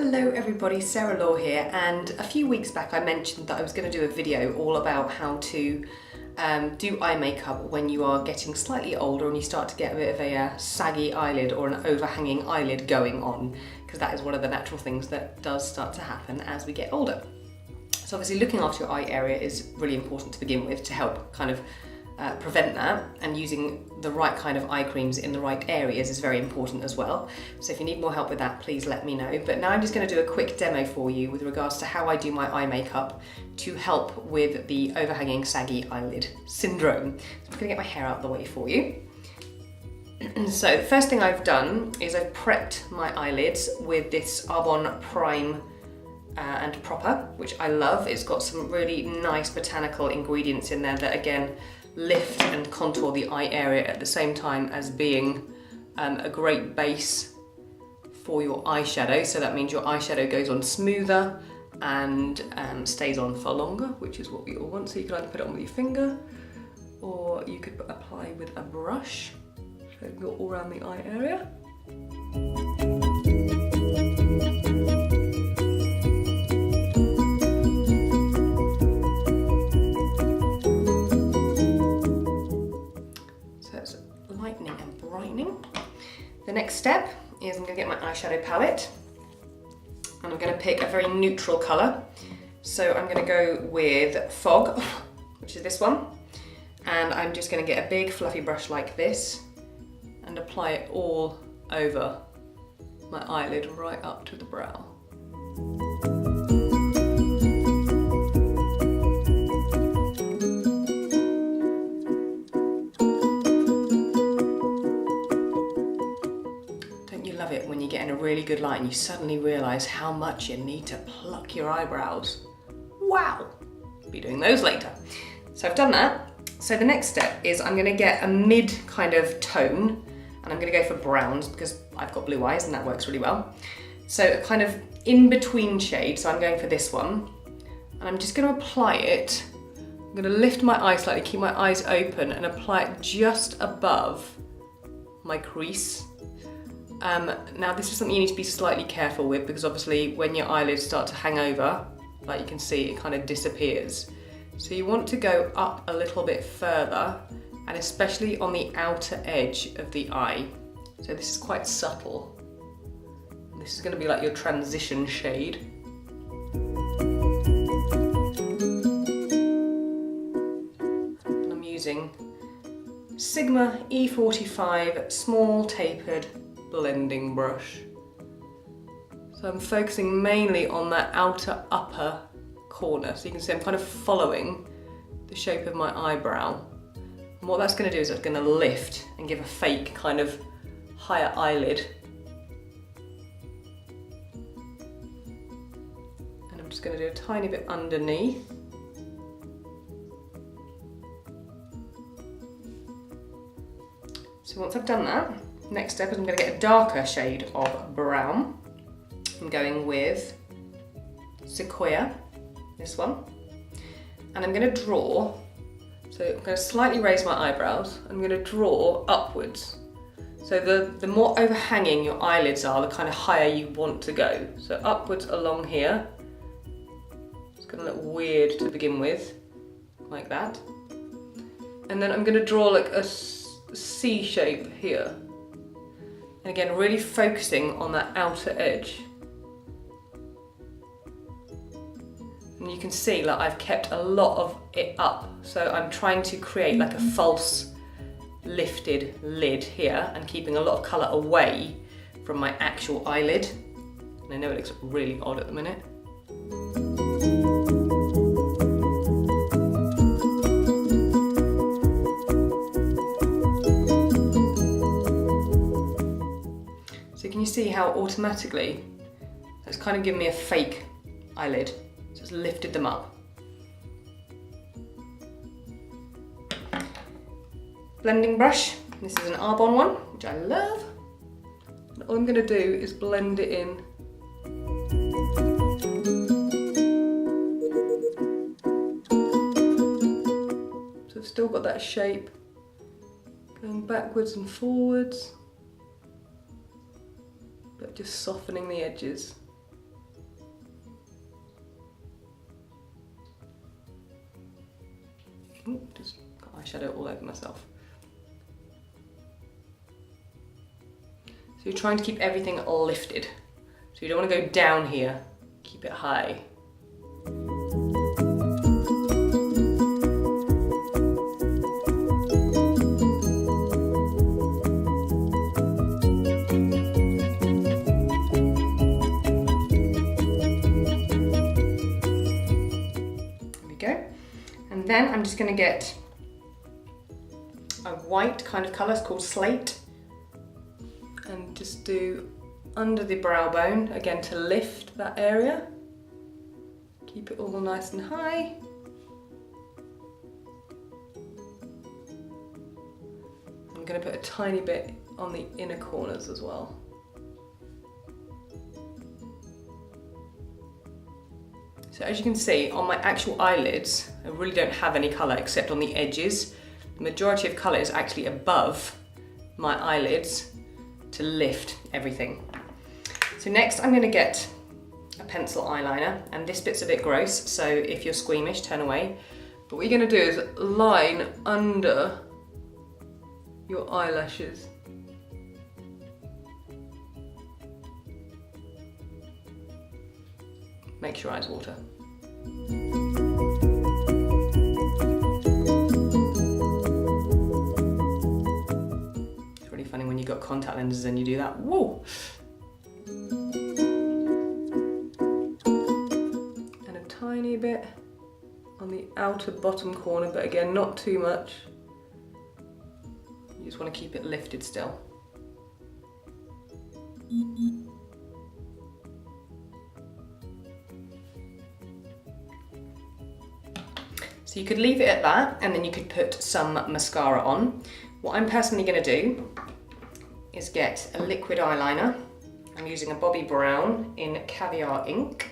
Hello everybody, Sarah Law here, and a few weeks back I mentioned that I was going to do a video all about how to do eye makeup when you are getting slightly older and you start to get a bit of a saggy eyelid or an overhanging eyelid going on, because that is one of the natural things that does start to happen as we get older. So obviously looking after your eye area is really important to begin with to help kind of prevent that, and using the right kind of eye creams in the right areas is very important as well. So if you need more help with that, please let me know. But now I'm just going to do a quick demo for you with regards to how I do my eye makeup to help with the overhanging saggy eyelid syndrome. So I'm going to get my hair out of the way for you. So the first thing I've done is I've prepped my eyelids with this Arbonne Prime and Proper, which I love. It's got some really nice botanical ingredients in there that again lift and contour the eye area at the same time as being a great base for your eyeshadow. So that means your eyeshadow goes on smoother and stays on for longer, which is what we all want. So you can either put it on with your finger or you could apply with a brush. So go all around the eye area. Lightening and brightening. The next step is I'm going to get my eyeshadow palette and I'm going to pick a very neutral colour. So I'm going to go with Fog, which is this one, and I'm just going to get a big fluffy brush like this and apply it all over my eyelid right up to the brow. When you get in a really good light and you suddenly realise how much you need to pluck your eyebrows. Wow! I'll be doing those later. So I've done that. So the next step is I'm going to get a mid kind of tone, and I'm going to go for browns because I've got blue eyes and that works really well. So a kind of in between shade, so I'm going for this one, and I'm just going to apply it. I'm going to lift my eye slightly, keep my eyes open, and apply it just above my crease. Now this is something you need to be slightly careful with, because obviously when your eyelids start to hang over, like you can see, it kind of disappears. So you want to go up a little bit further, and especially on the outer edge of the eye. So this is quite subtle. This is going to be like your transition shade. And I'm using Sigma E45 small tapered blending brush. So I'm focusing mainly on that outer upper corner. So you can see I'm kind of following the shape of my eyebrow. And what that's going to do is it's going to lift and give a fake kind of higher eyelid. And I'm just going to do a tiny bit underneath. So once I've done that, next step is I'm going to get a darker shade of brown. I'm going with Sequoia, this one, and I'm going to draw, so I'm going to slightly raise my eyebrows, I'm going to draw upwards. So the more overhanging your eyelids are, the kind of higher you want to go. So upwards along here. It's going to look weird to begin with, like that. And then I'm going to draw like a C shape here. And again, really focusing on that outer edge. And you can see like I've kept a lot of it up. So I'm trying to create like a false lifted lid here and keeping a lot of colour away from my actual eyelid. And I know it looks really odd at the minute. So can you see how automatically it's kind of given me a fake eyelid? So it's lifted them up. Blending brush. This is an Arbonne one, which I love. And all I'm going to do is blend it in. So I've still got that shape going backwards and forwards, but just softening the edges. Ooh, just got eyeshadow all over myself. So you're trying to keep everything lifted. So you don't want to go down here, keep it high. There we go. And then I'm just going to get a white kind of colour, it's called Slate. And just do under the brow bone, again to lift that area. Keep it all nice and high. I'm going to put a tiny bit on the inner corners as well. So as you can see, on my actual eyelids, I really don't have any colour except on the edges. The majority of colour is actually above my eyelids to lift everything. So next I'm going to get a pencil eyeliner, and this bit's a bit gross, so if you're squeamish, turn away. But what you're going to do is line under your eyelashes. Makes your eyes water. It's really funny when you've got contact lenses and you do that. Whoa! And a tiny bit on the outer bottom corner, but again, not too much. You just want to keep it lifted still. So you could leave it at that, and then you could put some mascara on. What I'm personally going to do is get a liquid eyeliner. I'm using a Bobbi Brown in Caviar Ink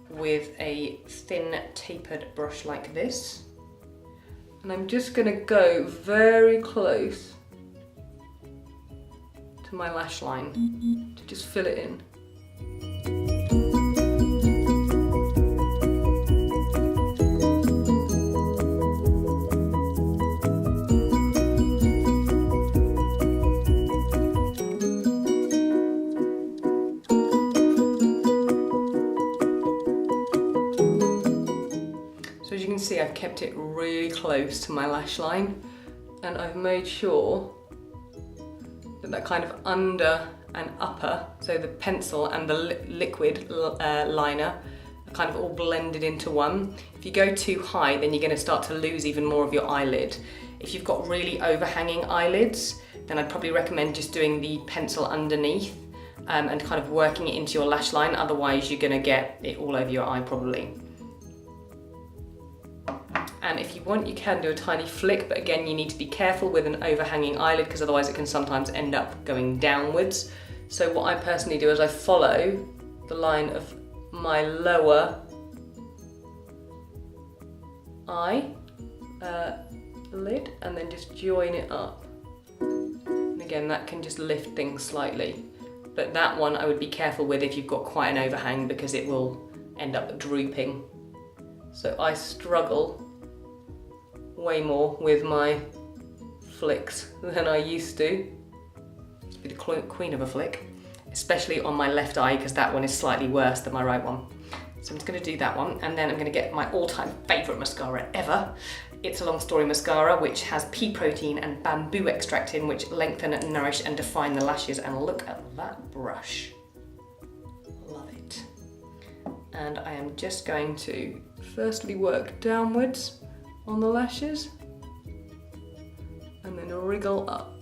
with a thin tapered brush like this. And I'm just going to go very close to my lash line to just fill it in. See, I've kept it really close to my lash line, and I've made sure that that kind of under and upper, so the pencil and the liquid liner are kind of all blended into one. If you go too high, then you're going to start to lose even more of your eyelid. If you've got really overhanging eyelids, then I'd probably recommend just doing the pencil underneath and kind of working it into your lash line, otherwise you're going to get it all over your eye probably. And if you want, you can do a tiny flick, but again, you need to be careful with an overhanging eyelid because otherwise it can sometimes end up going downwards. So what I personally do is I follow the line of my lower eye lid and then just join it up. And again, that can just lift things slightly. But that one I would be careful with if you've got quite an overhang because it will end up drooping. So I struggle way more with my flicks than I used to. Just be the queen of a flick, especially on my left eye because that one is slightly worse than my right one. So I'm just going to do that one, and then I'm going to get my all-time favourite mascara ever. It's a Long Story mascara, which has pea protein and bamboo extract in, which lengthen, nourish and define the lashes. And look at that brush. Love it. And I am just going to firstly work downwards on the lashes and then wriggle up.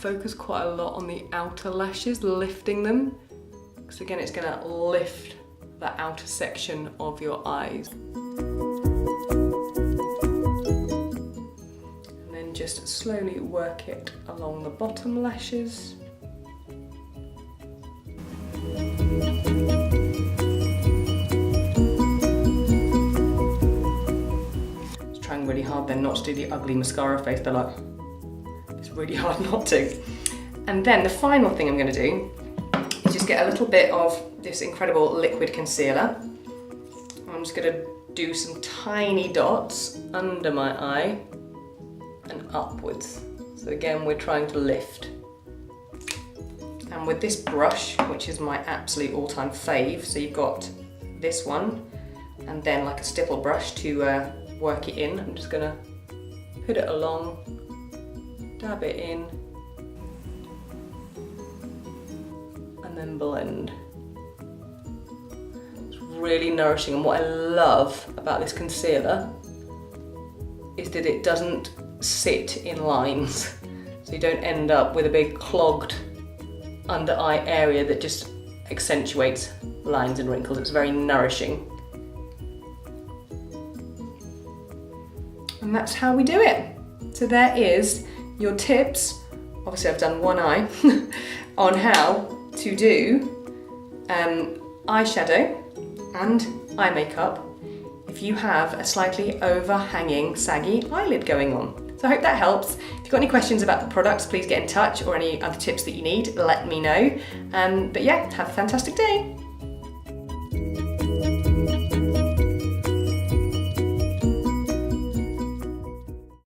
Focus quite a lot on the outer lashes, lifting them, because again it's going to lift the outer section of your eyes. And then just slowly work it along the bottom lashes. Just trying really hard then not to do the ugly mascara face, but like, it's really hard not to. And then the final thing I'm going to do is just get a little bit of this incredible liquid concealer. I'm just going to do some tiny dots under my eye and upwards. So again, we're trying to lift. And with this brush, which is my absolute all-time fave, so you've got this one, and then like a stipple brush to work it in. I'm just going to put it along, dab it in, and then blend. It's really nourishing, and what I love about this concealer is that it doesn't sit in lines, so you don't end up with a big clogged under eye area that just accentuates lines and wrinkles. It's very nourishing. And that's how we do it. So there is your tips, obviously I've done one eye, on how to do eyeshadow and eye makeup if you have a slightly overhanging, saggy eyelid going on. So I hope that helps. If you've got any questions about the products, please get in touch, or any other tips that you need, let me know. But yeah, have a fantastic day.